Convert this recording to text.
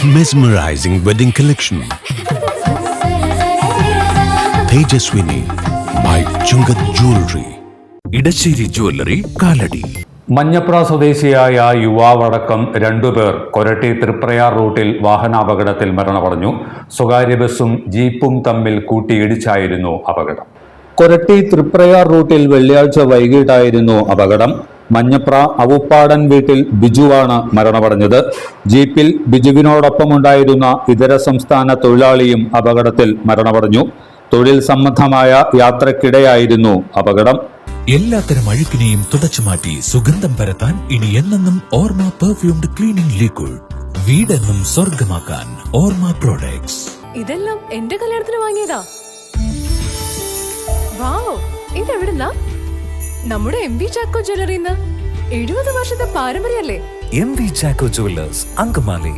Mesmerizing wedding collection. Tejaswini by Chungat Jewelry. Edassery jewellery Kalady. Manjapra സ്വദേശിയായ യുവാവടക്കം 2 പേർ കൊരട്ടി തൃപ്രയാർ റൂട്ടിൽ വാഹനാപകടത്തിൽ മരണമടഞ്ഞു. സ്വകാര്യ ബസും ജീപ്പും തമ്മിൽ കൂട്ടിയിടിച്ചായിരുന്നു അപകടം. കൊരട്ടി തൃപ്രയാർ റൂട്ടിൽ വെള്ളിയാഴ്ച വൈകിട്ടായിരുന്നു അപകടം. മഞ്ഞപ്ര അവപ്പാടൻ വീട്ടിൽ ബിജുവാണ് മരണമടഞ്ഞത്. ജീപ്പിൽ ബിജുവിനോടൊപ്പമുണ്ടായിരുന്ന ഇതര സംസ്ഥാന തൊഴിലാളിയും അപകടത്തിൽ മരണമടഞ്ഞു. തൊഴിൽ സംബന്ധമായ യാത്രക്കിടെയായിരുന്നു അപകടം. എല്ലാത്തരം അഴുക്കിനെയും തുടച്ചുമാറ്റി സുഗന്ധം പരത്താൻ ഇനി എന്നെന്നും ഓർമ്മ പെർഫ്യൂംഡ് ക്ലീനിംഗ് ലിക്വിഡ്. വീടെന്നും സ്വർഗമാക്കാൻ ഓർമ്മ പ്രോഡക്ട്സ്. ഇതെല്ലാം എന്റെ കല്യാണത്തിന് വാങ്ങിയതാ. വാവ്, ഇതെവിടുന്നാ? നമ്മുടെ MV ചാക്കോ ജ്വല്ലറിന്ന്. 70 വർഷത്തെ പാരമ്പര്യല്ലേ? MV Chacko jewellers, Angamaly.